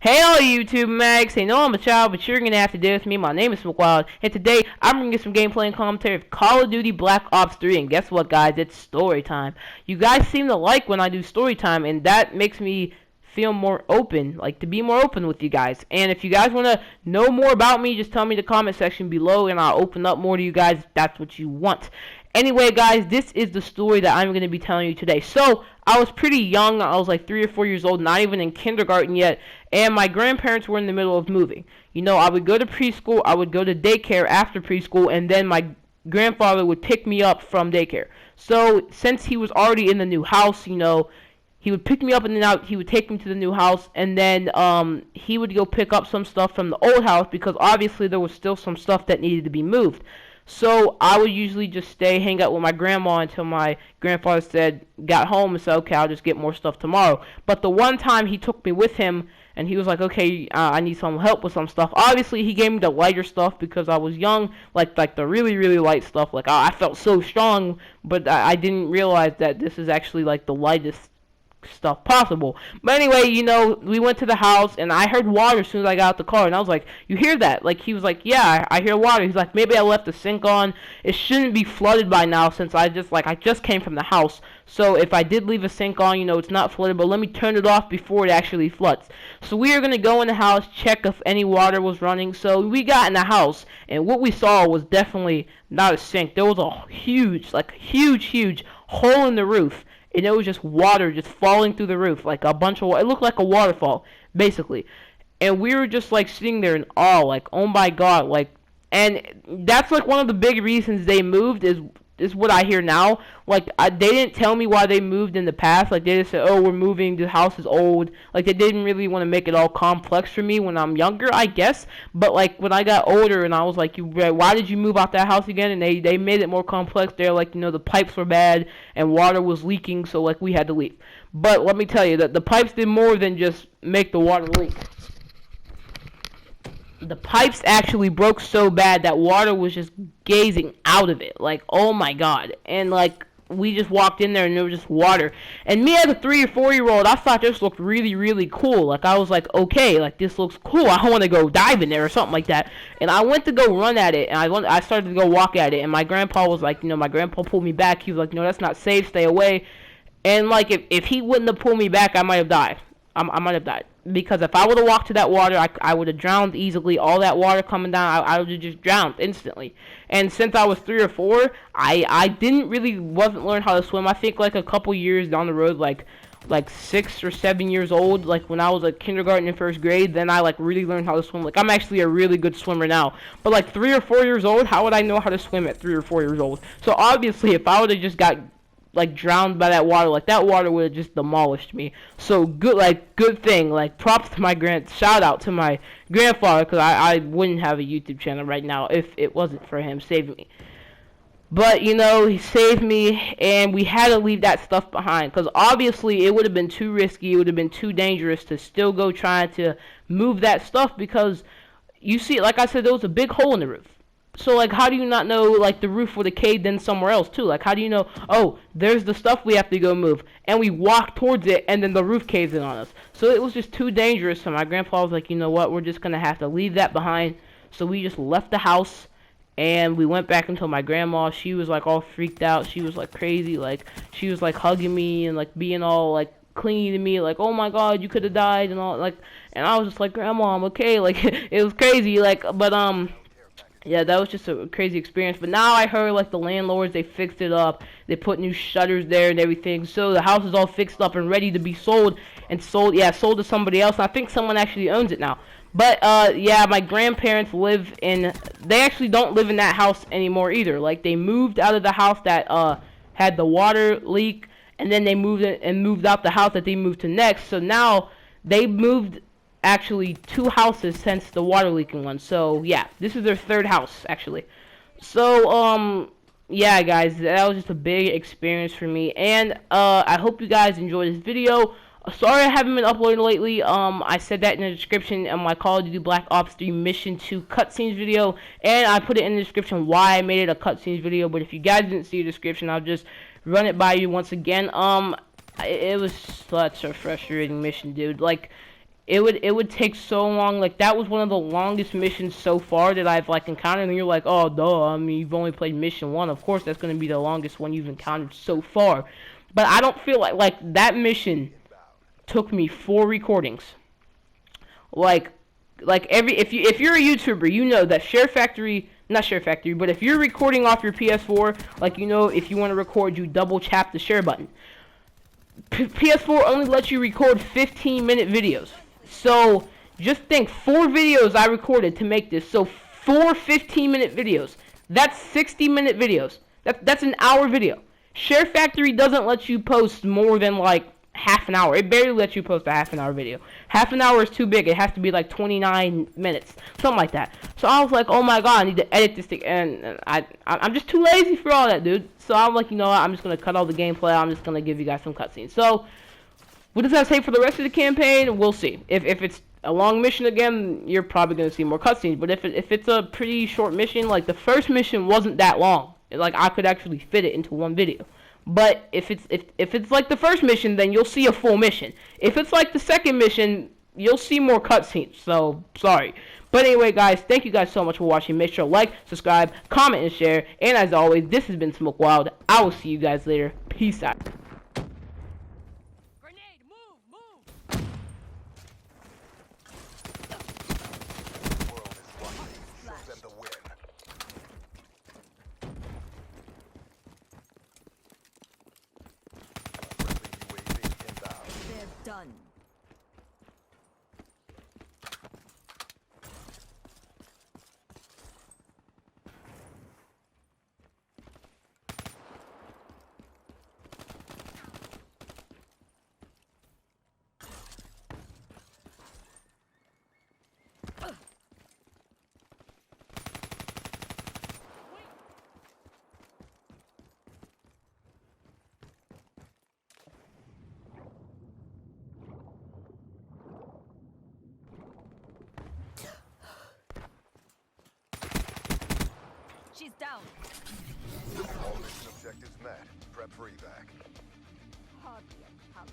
Hey all YouTube mags, I know I'm a child, but you're gonna have to deal with me. My name is McWild, and today I'm gonna get some gameplay and commentary of Call of Duty Black Ops 3, and guess what guys, it's story time. You guys seem to like when I do story time, and that makes me feel more open, like to be more open with you guys. And if you guys wanna know more about me, just tell me in the comment section below, and I'll open up more to you guys if that's what you want. Anyway, guys, this is the story that I'm going to be telling you today. So, I was pretty young. I was like 3 or 4 years old, not even in kindergarten yet, and my grandparents were in the middle of moving. You know, I would go to preschool, I would go to daycare after preschool, and then my grandfather would pick me up from daycare. So, since he was already in the new house, you know, he would pick me up and then he would take me to the new house, and then he would go pick up some stuff from the old house because obviously there was still some stuff that needed to be moved. So I would usually just hang out with my grandma until my grandfather got home and said, okay, I'll just get more stuff tomorrow. But the one time he took me with him, and he was like, okay, I need some help with some stuff. Obviously, he gave me the lighter stuff because I was young, like the really, really light stuff. Like, I felt so strong, but I didn't realize that this is actually, like, the lightest stuff possible. But anyway, you know, we went to the house and I heard water as soon as I got out the car, and I was like, you hear that? Like, he was like, yeah, I hear water. He's like, maybe I left the sink on. It shouldn't be flooded by now since I just came from the house. So if I did leave a sink on, you know, it's not flooded, but let me turn it off before it actually floods. So we are going to go in the house, check if any water was running. So we got in the house, and what we saw was definitely not a sink. There was a huge, like huge hole in the roof. And it was just water just falling through the roof, like a bunch of water. It looked like a waterfall, basically. And we were just like sitting there in awe, like, oh my god, like, and that's like one of the big reasons they moved is what I hear now. Like, they didn't tell me why they moved in the past. Like, they just said, oh, we're moving, the house is old. Like, they didn't really want to make it all complex for me when I'm younger, I guess. But, like, when I got older and I was like, why did you move out that house again? And they made it more complex. They're like, you know, the pipes were bad and water was leaking, so, like, we had to leave. But let me tell you, that the pipes did more than just make the water leak. The pipes actually broke so bad that water was just gazing out of it. Like, oh my god. And, like, we just walked in there and there was just water. And me as a 3 or 4 year old, I thought this looked really, really cool. Like, I was like, okay, like, this looks cool. I want to go dive in there or something like that. And I went to go run at it, and I started to go walk at it. And my grandpa was like, you know, my grandpa pulled me back. He was like, no, that's not safe. Stay away. And, like, if he wouldn't have pulled me back, I might have died. I might have died. Because if I would have walked to that water, I would have drowned easily. All that water coming down, I would have just drowned instantly. And since I was 3 or 4, I wasn't learning how to swim. I think like a couple years down the road, like 6 or 7 years old, like when I was like kindergarten and first grade, then I like really learned how to swim. Like, I'm actually a really good swimmer now. But like 3 or 4 years old, how would I know how to swim at 3 or 4 years old? So obviously, if I would have just got like drowned by that water, like that water would have just demolished me. So good thing, like props to my shout out to my grandfather, because I wouldn't have a YouTube channel right now if it wasn't for him saving me. But you know, he saved me, and we had to leave that stuff behind because obviously it would have been too risky, it would have been too dangerous to still go trying to move that stuff, because you see, like I said, there was a big hole in the roof. So, like, how do you not know, like, the roof would have caved in somewhere else, too? Like, how do you know, oh, there's the stuff we have to go move. And we walk towards it, and then the roof caves in on us. So it was just too dangerous. So my grandpa was like, you know what, we're just going to have to leave that behind. So we just left the house, and we went back until my grandma, she was, like, all freaked out. She was, like, crazy. Like, she was, like, hugging me and, like, being all, like, clingy to me. Like, oh, my God, you could have died and all. Like, and I was just like, Grandma, I'm okay. Like, it was crazy. Like, but, yeah, that was just a crazy experience. But now I heard, like, the landlords, they fixed it up. They put new shutters there and everything. So the house is all fixed up and ready to be sold. And sold to somebody else. I think someone actually owns it now. But, yeah, my grandparents they actually don't live in that house anymore either. Like, they moved out of the house that, had the water leak. And then they moved out the house that they moved to next. So now they moved actually 2 houses since the water leaking one. So yeah, this is their 3rd house actually. So yeah guys, that was just a big experience for me, and I hope you guys enjoyed this video. Sorry I haven't been uploading lately. I said that in the description of my Call of Duty Black Ops 3 Mission 2 cutscenes video, and I put it in the description why I made it a cutscenes video. But if you guys didn't see the description, I'll just run it by you once again. It was such a frustrating mission, dude. Like, it would take so long. Like, that was one of the longest missions so far that I've like encountered. And you're like, oh duh, I mean, you've only played mission 1. Of course that's gonna be the longest one you've encountered so far. But I don't feel like that mission took me 4 recordings. Like if you're a YouTuber, you know that SHAREfactory, not SHAREfactory, but if you're recording off your PS4, like, you know, if you want to record, you double tap the share button. PS4 only lets you record 15-minute videos. So just think, 4 videos I recorded to make this. So 4 15-minute videos. That's 60-minute videos. That's an hour video. SHAREfactory doesn't let you post more than like half an hour. It barely lets you post a half an hour video. Half an hour is too big. It has to be like 29 minutes, something like that. So I was like, oh my god, I need to edit this thing, and I'm just too lazy for all that, dude. So I'm like, you know what, I'm just gonna cut all the gameplay. I'm just gonna give you guys some cutscenes. So what does that say for the rest of the campaign? We'll see. If it's a long mission again, you're probably gonna see more cutscenes. But if it's a pretty short mission, like the first mission wasn't that long. Like, I could actually fit it into one video. But if it's like the first mission, then you'll see a full mission. If it's like the second mission, you'll see more cutscenes. So sorry. But anyway, guys, thank you guys so much for watching. Make sure to like, subscribe, comment, and share. And as always, this has been Smoke Wild. I will see you guys later. Peace out. Grenade, move, move. World is watching. Show them the win. Friendly UAV inbound. They're done. She's down. All mission objectives met. Prep for evac. Hardly a pallet.